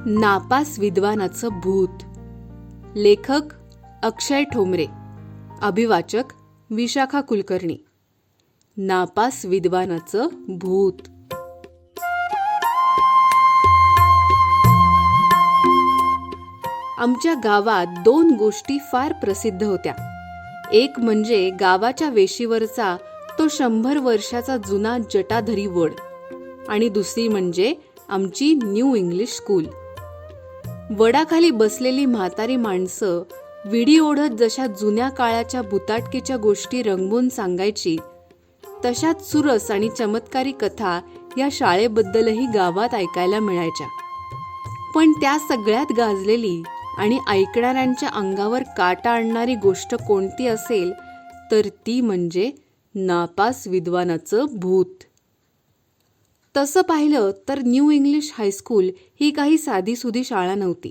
नापास विद्वानाचं भूत. लेखक अक्षय ठोंबरे. अभिवाचक विशाखा कुलकर्णी. नापास विद्वानाचं भूत. आमच्या गावात 2 गोष्टी फार प्रसिद्ध होत्या. एक म्हणजे गावाच्या वेशीवरचा तो 100 वर्षाचा जुना जटाधरी वड, आणि दुसरी म्हणजे आमची न्यू इंग्लिश स्कूल. वडाखाली बसलेली म्हातारी माणसं विडी ओढत जशा जुन्या काळाच्या भुताटकीच्या गोष्टी रंगवून सांगायची, तशाच सुरस आणि चमत्कारी कथा या शाळेबद्दलही गावात ऐकायला मिळायच्या. पण त्या सगळ्यात गाजलेली आणि ऐकणाऱ्यांच्या अंगावर काटा आणणारी गोष्ट कोणती असेल तर ती म्हणजे नापास विद्वानाचं भूत. तसं पाहिलं तर न्यू इंग्लिश हायस्कूल ही काही साधीसुधी शाळा नव्हती.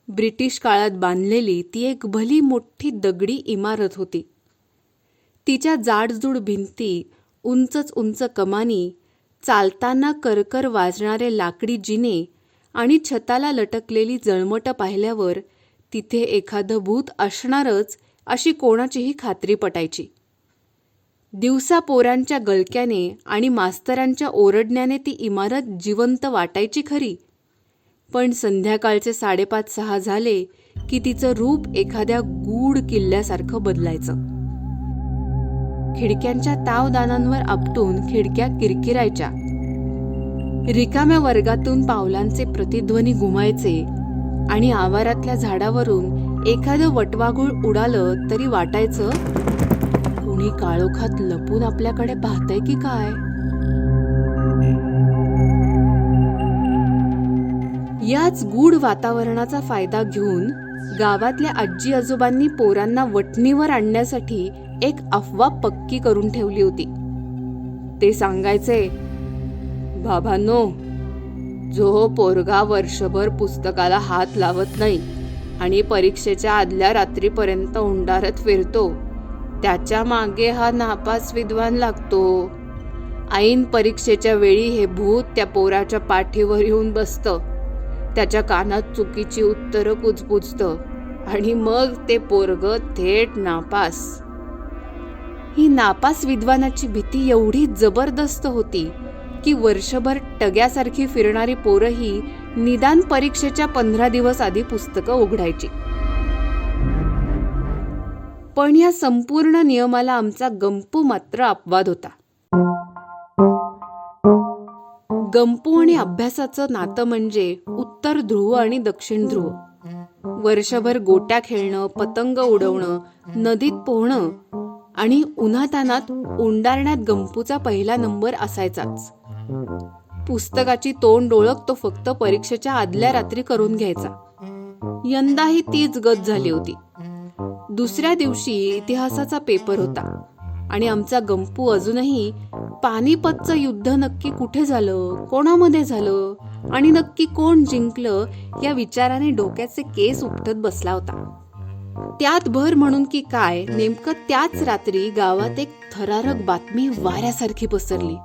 ब्रिटिश काळात बांधलेली ती एक भली मोठी दगडी इमारत होती. तिच्या जाडजूड भिंती, उंचच उंच कमानी, चालताना करकर वाजणारे लाकडी जिने आणि छताला लटकलेली जळमटं पाहिल्यावर तिथे एखादं भूत असणारच अशी कोणाचीही खात्री पटायची. दिवसा पोरांच्या गळक्याने आणि मास्तरांच्या ओरडण्याने ती इमारत जिवंत वाटायची खरी, पण संध्याकाळचे 5:30-6 झाले की तिचं रूप एखाद्या गूढ किल्ल्यासारखं बदलायचं. खिडक्यांच्या तावदानांवर आपटून खिडक्या किरकिरायच्या. रिकाम्या वर्गातून पावलांचे प्रतिध्वनी घुमायचे आणि आवारातल्या झाडावरून एखादं वटवाघूळ उडालं तरी वाटायचं कोणी काळोखात लपून आपल्याकडे पाहतंय की काय. याच गूढ वातावरणाचा फायदा घेऊन गावातल्या आजी आजोबांनी पोरांना वटणीवर आणण्यासाठी एक अफवा पक्की करून ठेवली होती. ते सांगायचे, बाबांनो, जो पोरगा वर्षभर पुस्तकाला हात लावत नाही आणि परीक्षेच्या आदल्या रात्रीपर्यंत उंडारत फिरतो, त्याच्या मागे हा नापास विद्वान लागतो. ऐन परीक्षेच्या वेळी हे भूत त्या पोराच्या पाठीवर येऊन बसतं, त्याच्या कानात चुकीची उत्तरं कुजबुजतं आणि मग ते पोरगं थेट नापास. ही नापास विद्वानाची भीती एवढी जबरदस्त होती की वर्षभर टग्यासारखी फिरणारी पोरंही निदान परीक्षेच्या 15 दिवस आधी पुस्तकं उघडायची. पण या संपूर्ण नियमाला आमचा गंपू मात्र अपवाद होता. गंपू आणि अभ्यासाचं नातं म्हणजे उत्तर ध्रुव आणि दक्षिण ध्रुव. वर्षभर गोट्या खेळणं, पतंग उडवणं, नदीत पोहणं आणि उन्हातानात उंडारण्यात गंपूचा पहिला नंबर असायचाच. पुस्तकाची तोंड ओळख तो फक्त परीक्षेच्या आदल्या रात्री करून घ्यायचा. यंदाही तीच गत झाली होती. दुसऱ्या दिवशी इतिहासाचा पेपर होता आणि आमचा गंपू अजूनही पानिपतचं युद्ध नक्की कुठे झालं, कोणामध्ये झालं आणि नक्की कोण जिंकलं या विचाराने डोक्याचे केस उपटत बसला होता. त्यात भर म्हणून की काय, नेमकं त्याच रात्री गावात एक थरारक बातमी वाऱ्यासारखी पसरली.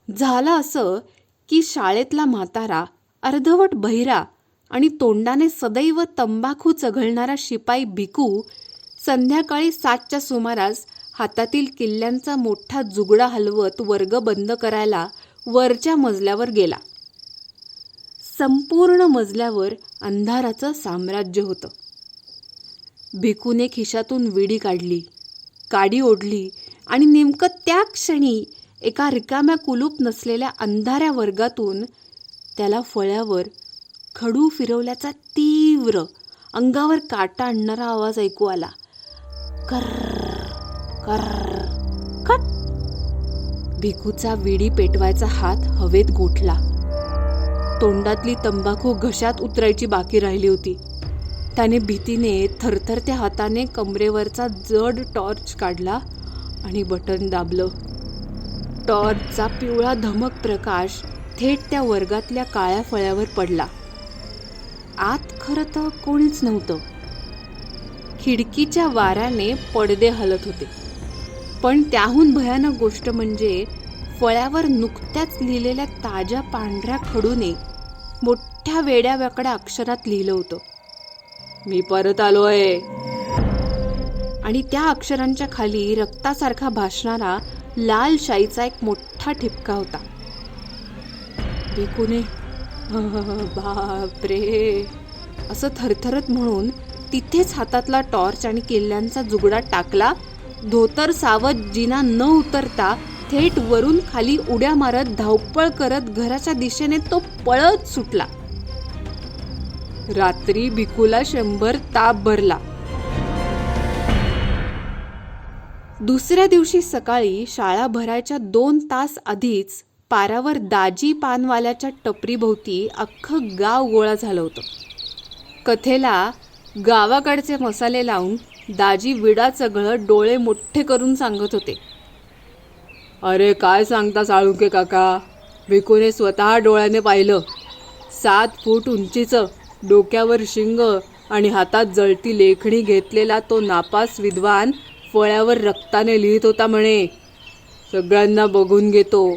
झालं असं की शाळेतला म्हातारा, अर्धवट बहिरा आणि तोंडाने सदैव तंबाखू चघळणारा शिपाई भिकू संध्याकाळी 7च्या सुमारास हातातील किल्ल्यांचा मोठा जुगडा हलवत वर्ग बंद करायला वरच्या मजल्यावर गेला. संपूर्ण मजल्यावर अंधाराचं साम्राज्य होतं. भिकूने खिशातून विडी काढली, काडी ओढली आणि नेमकं त्या क्षणी एका रिकाम्या कुलूप नसलेल्या अंधाऱ्या वर्गातून त्याला फळ्यावर खडू फिरवल्याचा तीव्र, अंगावर काटा आणणारा आवाज ऐकू आला. कर्र कर्र कट. भिकूचा विडी पेटवायचा हात हवेत गोठला. तोंडातली तंबाखू घशात उतरायची बाकी राहिली होती. त्याने भीतीने थरथरत्या हाताने कमरेवरचा जड टॉर्च काढला आणि बटन दाबलं. टॉर्चचा पिवळा धमक प्रकाश थेट त्या वर्गातल्या काळ्या फळ्यावर पडला. आत खरं तर कोणीच नव्हतं. खिडकीच्या वाऱ्याने पडदे हलत होते. पण त्याहून भयानक गोष्ट म्हणजे फळ्यावर नुकत्याच लिहिलेल्या ताज्या पांढऱ्या खडूने मोठ्या वेड्या वाकड्या अक्षरात लिहिलं होतं, मी परत आलोय. आणि त्या अक्षरांच्या खाली रक्तासारखा भासणारा लाल शाईचा एक मोठा ठिपका होता. भिकूने बापरे असं थरथरत म्हणून तिथेच हातातला टॉर्च आणि किल्ल्यांचा जुगडा टाकला. धोतर सावध जिना न उतरता थेट वरून खाली उड्या मारत धावपळ करत घराच्या दिशेने तो पळत सुटला. रात्री भिकूला 100 ताप भरला. दुसऱ्या दिवशी सकाळी शाळा भरायच्या 2 तास आधीच पारावर दाजी पानवाल्याच्या टपरीभोवती अख्खं गाव गोळा झालं होतं. कथेला गावाकडचे मसाले लावून दाजी विडा चगळत डोळे मोठे करून सांगत होते, अरे काय सांगता साळुंके काका, भिकूने स्वतः डोळ्याने पाहिलं. 7 फूट उंचीचं, डोक्यावर शिंग आणि हातात जळती लेखणी घेतलेला तो नापास विद्वान फळ्यावर रक्ताने लिहित होता म्हणे. सगळ्यांना बघून घेतो.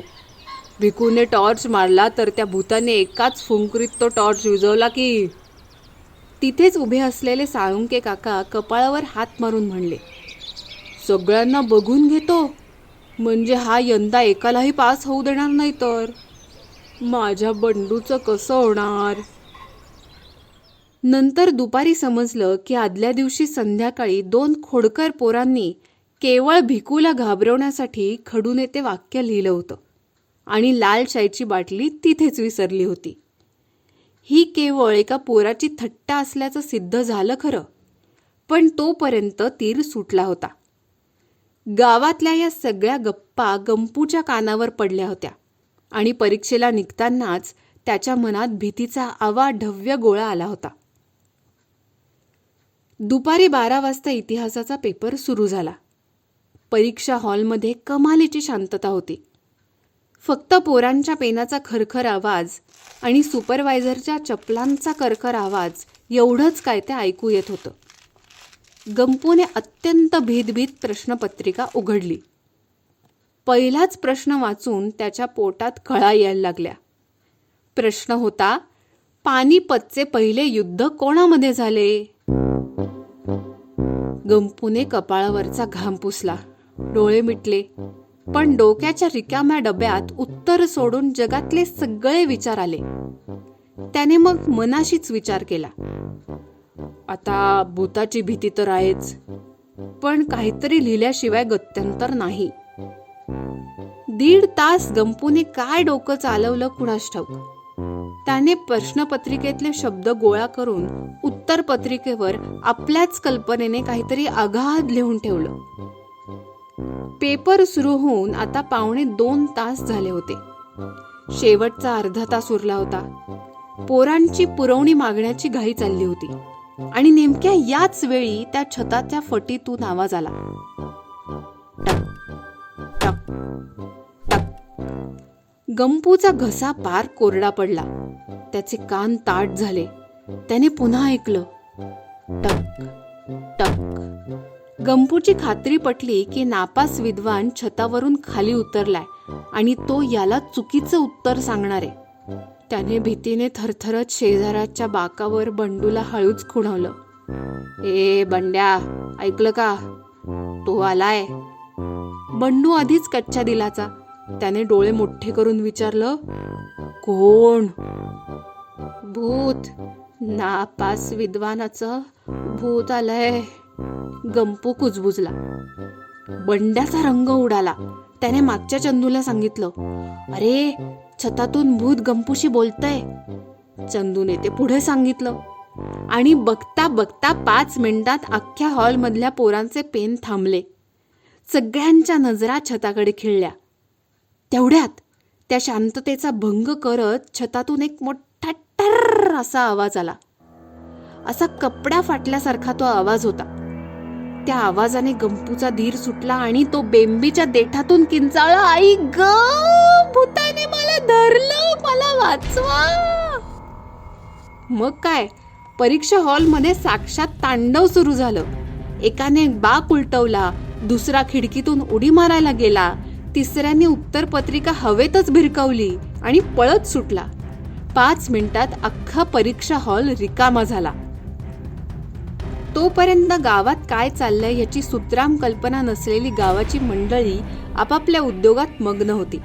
भिकूने टॉर्च मारला तर त्या भूताने एकाच फुंकरीत तो टॉर्च विझवला की. तिथेच उभे असलेले साळुंके काका कपाळावर हात मारून म्हणले, सगळ्यांना बघून घेतो म्हणजे हा यंदा एकालाही पास होऊ देणार नाही तर माझ्या बंडूचं कसं होणार. नंतर दुपारी समजलं की आदल्या दिवशी संध्याकाळी 2 खोडकर पोरांनी केवळ भिकूला घाबरवण्यासाठी खडूने ते वाक्य लिहिलं होतं आणि लाल शाईची बाटली तिथेच विसरली होती. ही केवळ एका पोराची थट्टा असल्याचं सिद्ध झालं खरं, पण तोपर्यंत तीर सुटला होता. गावातल्या या सगळ्या गप्पा गंपूच्या कानावर पडल्या होत्या आणि परीक्षेला निघतानाच त्याच्या मनात भीतीचा अवाढव्य गोळा आला होता. दुपारी 12 वाजता इतिहासाचा पेपर सुरू झाला. परीक्षा हॉलमध्ये कमालीची शांतता होती. फक्त पोरांच्या पेनाचा खरखर आवाज आणि सुपरवायझरच्या चपलांचा करकर आवाज एवढंच काय ते ऐकू येत होतं. गंपूने अत्यंत भीतभीत प्रश्नपत्रिका उघडली. पहिलाच प्रश्न वाचून त्याच्या पोटात कळा यायला लागल्या. प्रश्न होता, पानिपतचे पहिले युद्ध कोणामध्ये झाले? गंपूने कपाळावरचा घाम पुसला, डोळे मिटले, पण डोक्याच्या रिकाम्या डब्यात उत्तर सोडून जगातले सगळे विचार आले. त्याने मग मनाशीच विचार केला, आता भूताची भीती तर आहेच, पण काहीतरी लिहिल्याशिवाय गत्यंतर नाही. 1.5 तास गंपूने काय डोकं चालवलं कुणास ठाऊक. त्याने प्रश्नपत्रिकेतले शब्द गोळा करून उत्तरपत्रिकेवर आपल्याच कल्पनेने काहीतरी अगाध लिहून ठेवलं. पेपर सुरू होऊन आता 1.25 तास झाले होते. शेवटचा अर्धा तास उरला होता. पोरांची पुरवणी मागण्याची घाई चालली होती आणि नेमक्या याच वेळी त्या छताच्या फटीतून आवाज आला, टक टक टक. गंपूचा घसा पार कोरडा पडला. त्याचे कान ताठ झाले. त्याने पुन्हा ऐकलं, टक टक. गंपूची खात्री पटली की नापास विद्वान छतावरून खाली उतरलाय आणि तो याला चुकीचं उत्तर सांगणार आहे. त्याने भीतीने थरथरत शेजाराच्या बाकावर बंडूला हळूच खुणवलं, ए बंड्या, ऐकलं का? तो आलाय. बंडू आधीच कच्च्या दिलाचा. त्याने डोळे मोठे करून विचारलं, कोण? भूत, नापास विद्वानाचं भूत आलंय. गंपू कुजबुजला. बंड्याचा रंग उडाला. त्याने मागच्या चंदूला सांगितलं, अरे छतातून भूत गंपूशी बोलतय. चंदूने ते पुढे सांगितलं आणि बघता बघता 5 मिनिटात अख्ख्या हॉलमधल्या पोरांचे पेन थांबले. सगळ्यांच्या नजरा छताकडे खिळल्या. तेवढ्यात त्या शांततेचा भंग करत छतातून एक मोठा टर्र असा आवाज आला. असा कपडा फाटल्यासारखा तो आवाज होता. त्या आवाजाने गंपूचा धीर सुटला आणि तो बेंबीच्या देठातून किंचाळला, आई ग, भूताने मला धरलं, मला वाचवा. मग काय, परीक्षा हॉलमध्ये साक्षात तांडव सुरू झालं. एकाने बाक उलटवला, दुसरा खिडकीतून उडी मारायला गेला, तिसऱ्याने उत्तरपत्रिका हवेतच भिरकावली आणि पळत सुटला. 5 मिनिटात अख्खा परीक्षा हॉल रिकामा झाला. तोपर्यंत गावात काय चाललंय याची सुतराम कल्पना नसलेली गावाची मंडळी आपापल्या उद्योगात मग्न होती.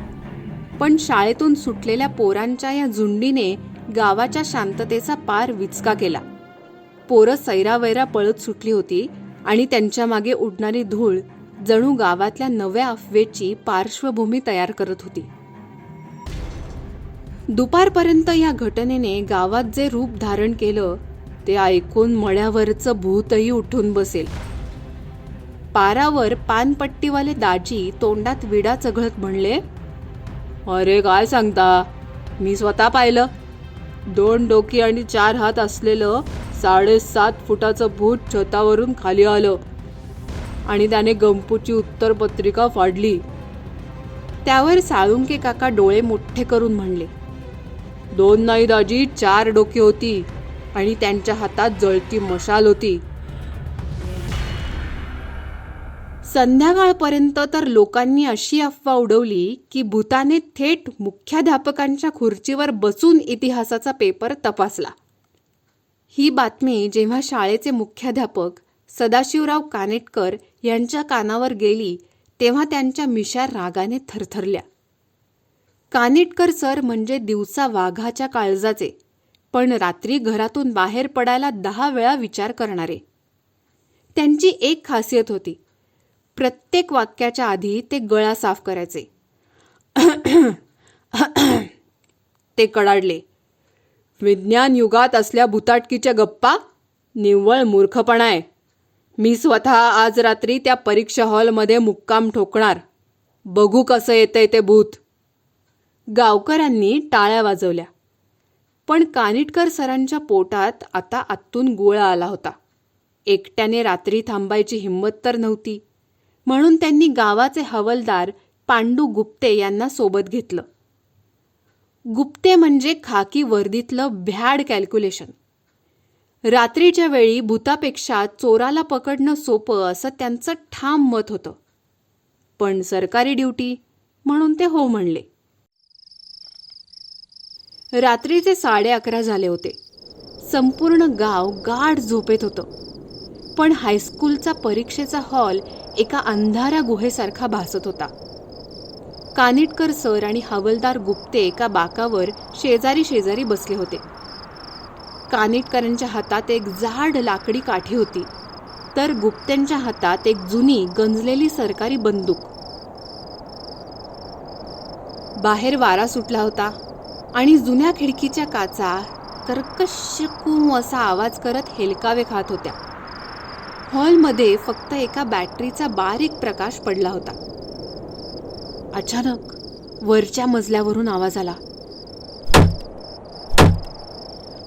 पण शाळेतून सुटलेल्या पोरांच्या या झुंडीने गावाच्या शांततेचा पार विचका केला. पोरं सैरावैरा पळत सुटली होती आणि त्यांच्या मागे उडणारी धूळ जणू गावातल्या नव्या अफवेची पार्श्वभूमी तयार करत होती. दुपारपर्यंत या घटनेने गावात जे रूप धारण केलं ते ऐकून मळ्यावरचं भूतही उठून बसेल. पारावर पानपट्टीवाले दाजी तोंडात विडा चघळत म्हणले, अरे काय सांगता, मी स्वतः पाहिलं. 2 डोकी आणि 4 हात असलेलं 7.5 फुटाचं भूत छतावरून खाली आलं आणि त्याने गंपूची उत्तरपत्रिका फाडली. त्यावर साळुंके काका डोळे मोठे करून म्हणले, 2 नाही दाजी, 4 डोकी होती आणि त्यांच्या हातात जळती मशाल होती. संध्याकाळपर्यंत तर लोकांनी अशी अफवा उडवली की भूताने थेट मुख्याध्यापकांच्या खुर्चीवर बसून इतिहासाचा पेपर तपासला. ही बातमी जेव्हा शाळेचे मुख्याध्यापक सदाशिवराव कानेटकर यांच्या कानावर गेली तेव्हा त्यांच्या मिशा रागाने थरथरल्या. कानेटकर सर म्हणजे दिवसा वाघाच्या काळजाचे, पण रात्री घरातून बाहेर पडायला 10 वेळा विचार करणारे. त्यांची एक खासियत होती, प्रत्येक वाक्याच्या आधी ते गळा साफ करायचे. ते कडाडले, विज्ञान युगात असल्या भुताटकीच्या गप्पा निव्वळ मूर्खपणा आहे. मी स्वतः आज रात्री त्या परीक्षा हॉलमध्ये मुक्काम ठोकणार. बघू कसं येतंय ते भूत. गावकऱ्यांनी टाळ्या वाजवल्या. पण कानिटकर सरांच्या पोटात आता आतून गोळा आला होता. एकट्याने रात्री थांबायची हिंमत तर नव्हती, म्हणून त्यांनी गावाचे हवलदार पांडू गुप्ते यांना सोबत घेतलं. गुप्ते म्हणजे खाकी वर्दीतलं भ्याड कॅल्क्युलेशन. रात्रीच्या वेळी भूतापेक्षा चोराला पकडणं सोपं असं त्यांचं ठाम मत होतं. पण सरकारी ड्युटी म्हणून ते हो म्हणले. रात्रीचे 11:30 झाले होते. संपूर्ण गाव गाढ झोपेत होतं. पण हायस्कूलचा परीक्षेचा हॉल एका अंधाऱ्या गुहेसारखा भासत होता. कानिटकर सर आणि हवलदार गुप्ते एका बाकावर शेजारी शेजारी बसले होते. कानिटकरांच्या हातात एक जाड लाकडी काठी होती, तर गुप्त्यांच्या हातात एक जुनी गंजलेली सरकारी बंदूक. बाहेर वारा सुटला होता आणि जुन्या खिडकीच्या काचा कर्कश असा आवाज करत हेलकावे खात होत्या. हॉलमध्ये फक्त एका बॅटरीचा बारीक प्रकाश पडला होता. अचानक वरच्या मजल्यावरून आवाज आला.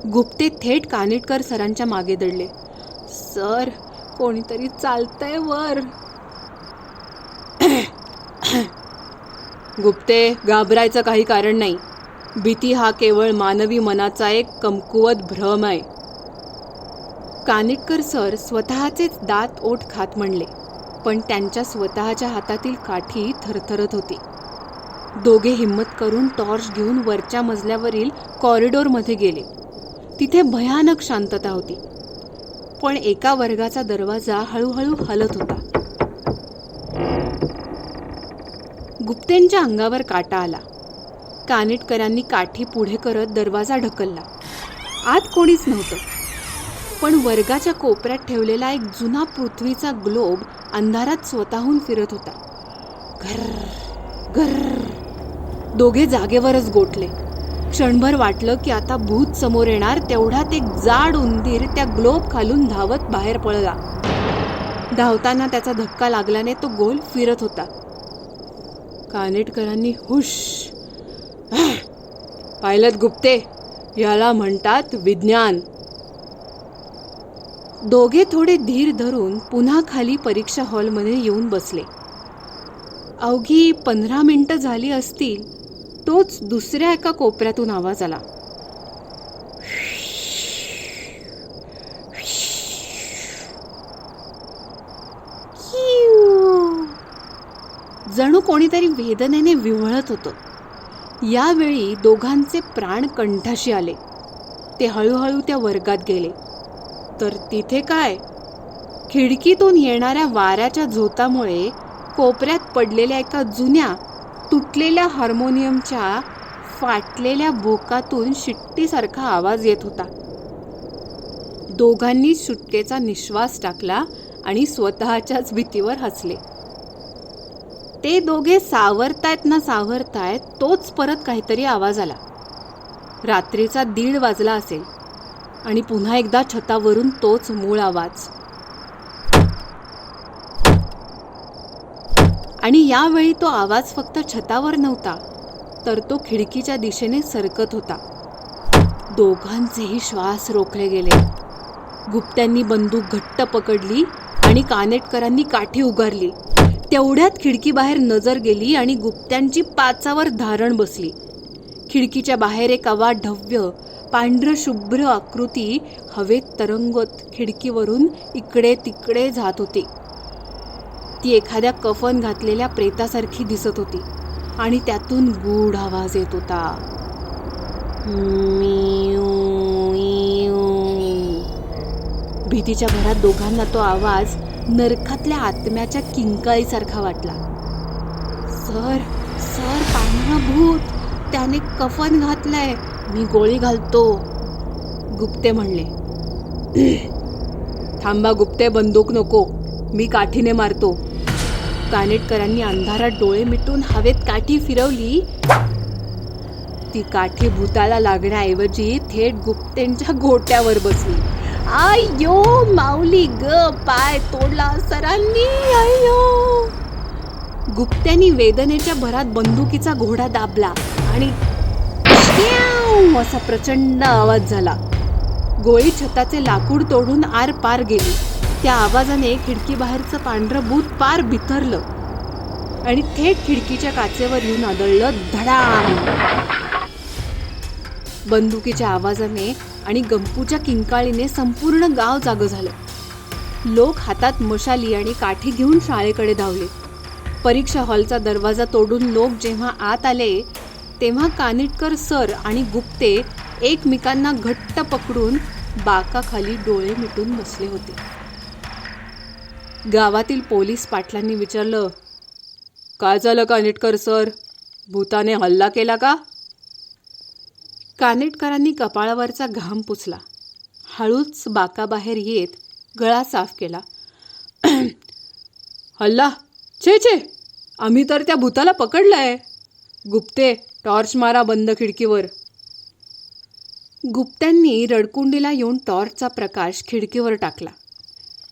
गुप्ते थेट कानिटकर सरांच्या मागे दडले. सर, कोणीतरी चालतंय वर. गुप्ते, घाबरायचं काही कारण नाही. भीती हा केवळ मानवी मनाचा एक कमकुवत भ्रम आहे. कानिटकर सर स्वतःचेच दात ओठ खात म्हणले, पण त्यांच्या स्वतःच्या हातातील काठी थरथरत होती. दोघे हिम्मत करून टॉर्च घेऊन वरच्या मजल्यावरील कॉरिडॉरमध्ये गेले. तिथे भयानक शांतता होती, पण एका वर्गाचा दरवाजा हळूहळू हलत होता. गुप्तेंच्या अंगावर काटा आला. कानिटकरांनी काठी पुढे करत दरवाजा ढकलला. आत कोणीच नव्हतं, पण वर्गाच्या कोपऱ्यात ठेवलेला एक जुना पृथ्वीचा ग्लोब अंधारात स्वतःहून फिरत होता. घर घर. दोघे जागेवरच गोठले. क्षणभर वाटलं की आता भूत समोर येणार, तेवढ्यात एक जाड उंदीर त्या ग्लोब खालून धावत बाहेर पळला. धावताना त्याचा धक्का लागल्याने तो गोल फिरत होता. कानिटकरांनी हुश. पाहिलंत गुप्ते, याला म्हणतात विज्ञान. दोघे थोडे धीर धरून पुन्हा खाली परीक्षा हॉलमध्ये येऊन बसले. अवघी 15 मिनिटं झाली असतील, तोच दुसऱ्या एका कोपऱ्यातून आवाज आला. जणू कोणीतरी वेदनेने विव्हळत होतं. यावेळी दोघांचे प्राण कंठाशी आले. ते हळूहळू त्या वर्गात गेले. तर तिथे काय, खिडकीतून येणाऱ्या वाऱ्याच्या झोतामुळे कोपऱ्यात पडलेल्या एका जुन्या तुटलेल्या हार्मोनियमच्या फाटलेल्या भोकातून शिट्टीसारखा आवाज येत होता. दोघांनी सुटकेचा निश्वास टाकला आणि स्वतःच्याच भीतीवर हसले. ते दोघे सावरतायत ना सावरतायत तोच परत काहीतरी आवाज आला. रात्रीचा 1:30 वाजला असेल आणि पुन्हा एकदा छतावरून तोच मूळ आवाज. आणि यावेळी तो आवाज फक्त छतावर नव्हता, तर तो खिडकीच्या दिशेने सरकत होता. दोघांचेही श्वास रोखले गेले. गुप्त्यांनी बंदूक घट्ट पकडली आणि कानेटकरांनी काठी उगारली. तेवढ्यात खिडकीबाहेर नजर गेली आणि गुप्त्यांची पाचावर धारण बसली. खिडकीच्या बाहेर एक अवाढव्य पांढरं शुभ्र आकृती हवेत तरंगत खिडकीवरून इकडे तिकडे जात होती. ती एखाद्या कफन घातलेल्या प्रेतासारखी दिसत होती आणि त्यातून गूढ आवाज येत होता. भीतीच्या भरात दोघांना तो आवाज नरकातल्या आत्म्याच्या किंकाळीसारखा वाटला. सर सर, पांढरं भूत, त्याने कफन घातलंय, मी गोळी घालतो, गुप्ते म्हणले. थांबा गुप्ते, बंदूक नको, मी काठीने मारतो. कानेटकरांनी अंधारात डोळे मिटून हवेत काठी फिरवली. ती काठी भूताला लागण्याऐवजी थेट गुप्तेंच्या गोट्यावर बसली. आयो माऊली ग, पाय तोडला सरांनी, आयो. गुप्त्यांनी वेदनेच्या भरात बंदुकीचा घोडा दाबला आणि असा प्रचंड आवाज झाला. गोळी छताचे लाकूड तोडून आर पार गेली. त्या आवाजाने खिडकीबाहेरचं पांढरं भूत पार बिथरलं आणि थेट खिडकीच्या काचेवर येऊन आदळलं. धडाम. बंदुकीच्या आवाजाने आणि गंपूच्या किंकाळीने संपूर्ण गाव जागं झालं. लोक हातात मशाली आणि काठी घेऊन शाळेकडे धावले. परीक्षा हॉलचा दरवाजा तोडून लोक जेव्हा आत आले तेव्हा कानिटकर सर आणि गुप्ते एकमेकांना घट्ट पकडून बाकाखाली डोळे मिटून बसले होते. गावातील पोलीस पाटलांनी विचारलं, काय झालं कानिटकर सर, भूताने हल्ला केला का? कानेटकरांनी कपाळावरचा घाम पुसला. हळूच बाकाबाहेर येत गळा साफ केला. हल्ला? छे छे, आम्ही तर त्या भूताला पकडलंय. गुप्ते, टॉर्च मारा बंद खिडकीवर. गुप्त्यांनी रडकुंडीला येऊन टॉर्चचा प्रकाश खिडकीवर टाकला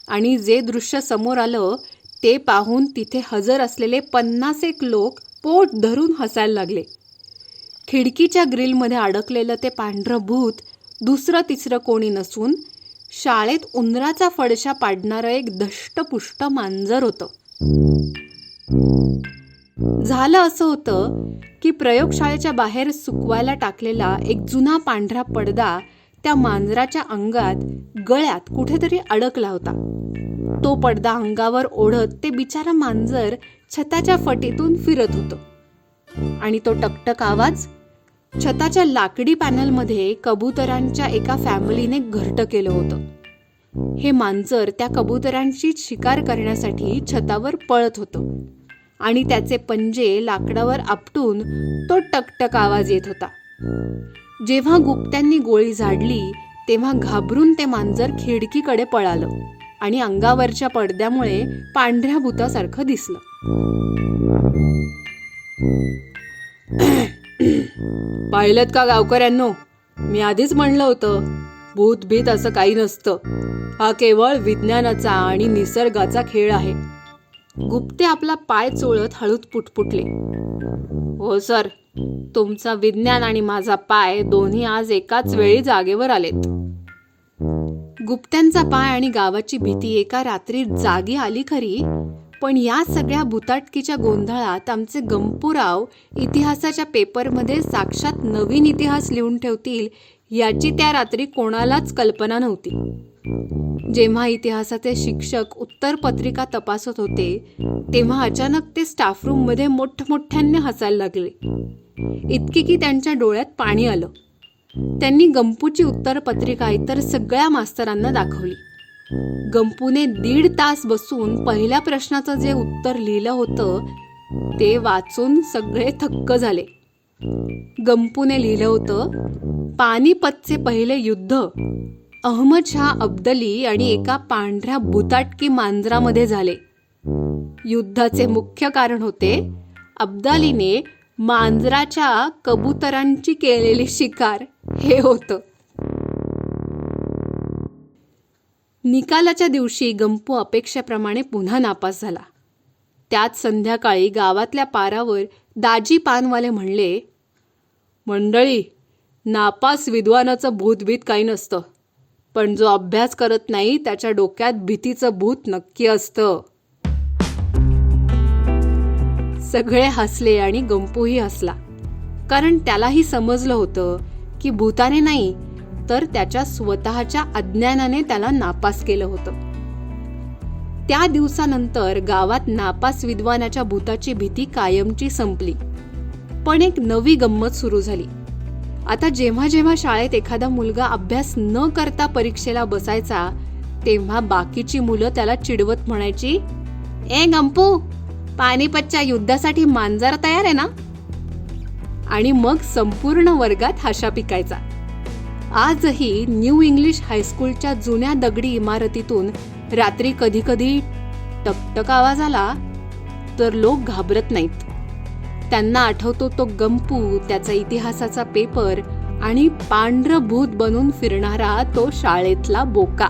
आणि जे दृश्य समोर आलं ते पाहून तिथे हजर असलेले 50 लोक पोट धरून हसायला लागले. खिडकीच्या ग्रिलमध्ये अडकलेलं ते पांढरं भूत दुसरं तिसरं कोणी नसून शाळेत उंदराचा फडशा पाडणारं एक धष्टपुष्ट मांजर होतं. झालं असं होतं की प्रयोगशाळेच्या बाहेर सुकवायला टाकलेला एक जुना पांढरा पडदा त्या मांजराच्या अंगात गळ्यात कुठेतरी अडकला होता. तो पडदा अंगावर ओढत ते बिचारा मांजर छताच्या फटीतून फिरत होतं आणि तो टकटक आवाज छताच्या लाकडी पॅनलमध्ये कबुतरांच्या एका फॅमिलीने घरटं केलं होतं. हे मांजर त्या कबुतरांची शिकार करण्यासाठी छतावर पळत होतं आणि त्याचे पंजे लाकडावर आपटून तो टकटक आवाज येत होता. जेव्हा गुप्त्यांनी गोळी झाडली तेव्हा घाबरून ते मांजर खिडकीकडे पळालं आणि अंगावरच्या पडद्यामुळे पांढऱ्या भूतासारखं दिसलं. पाहिलं का गावकऱ्यांनो, मी आधीच म्हणलं होतं, भूत भीत असं काही नसतं. हा केवळ विज्ञानाचा आणि निसर्गाचा खेळ आहे. गुप्ते आपला पाय चोळत हळूच पुटपुटले. हो सर, तुमचा विज्ञान आणि माझा पाय दोन्ही आज एकाच वेळी जागेवर आलेत. गुप्त्यांचा पाय आणि गावाची भीती एका रात्रीत जागी आली खरी, पण या सगळ्या भुताटकीच्या गोंधळात आमचे गंपूराव इतिहासाच्या पेपरमध्ये साक्षात नवीन इतिहास लिहून ठेवतील याची त्या रात्री कोणालाच कल्पना नव्हती. जेव्हा इतिहासाचे शिक्षक उत्तरपत्रिका तपासत होते तेव्हा अचानक ते स्टाफरूममध्ये मोठमोठ्याने हसायला लागले. इतकी की त्यांच्या डोळ्यात पाणी आलं. त्यांनी गंपूची उत्तरपत्रिका इतर सगळ्या मास्तरांना दाखवली. गंपूने 1.5 तास बसून पहिल्या प्रश्नाचं जे उत्तर लिहिलं होतं ते वाचून सगळे थक्क झाले. गंपूने लिहिलं होतं, पानिपतचे पहिले युद्ध अहमदशहा अब्दाली आणि एका पांढऱ्या भुताटकी मांजरामध्ये झाले. युद्धाचे मुख्य कारण होते अब्दालीने मांजराच्या कबुतरांची केलेली शिकार हे होतं. निकालाच्या दिवशी गंपू अपेक्षेप्रमाणे पुन्हा नापास झाला. त्याच संध्याकाळी गावातल्या पारावर दाजी पानवाले म्हणले, मंडळी, नापास विद्वानाचं भूतभीत काही नसतं, पण जो अभ्यास करत नाही त्याच्या डोक्यात भीतीचं भूत नक्की असतं. सगळे हसले आणि गंपूही हसला, कारण त्यालाही समजलं होतं की भूताने नाही तर त्याच्या स्वतःच्या अज्ञानाने त्याला नापास केलं होतं. त्या दिवसानंतर गावात नापास विद्वानाच्या भूताची भीती कायमची संपली. पण एक नवी गंमत सुरू झाली. आता जेव्हा जेव्हा शाळेत एखादा मुलगा अभ्यास न करता परीक्षेला बसायचा तेव्हा बाकीची मुलं त्याला चिडवत म्हणायची, ए गंपू, पानिपतच्या युद्धासाठी मांजर तयार आहे ना? आणि मग संपूर्ण वर्गात हशा पिकायचा. आजही न्यू इंग्लिश हायस्कूलच्या जुन्या दगडी इमारतीतून रात्री कधी कधी टकटक आवाज आला तर लोक घाबरत नाहीत. त्यांना आठवतो तो गंपू, त्याचा इतिहासाचा पेपर आणि पांढरं भूत बनून फिरणारा तो शाळेतला बोका.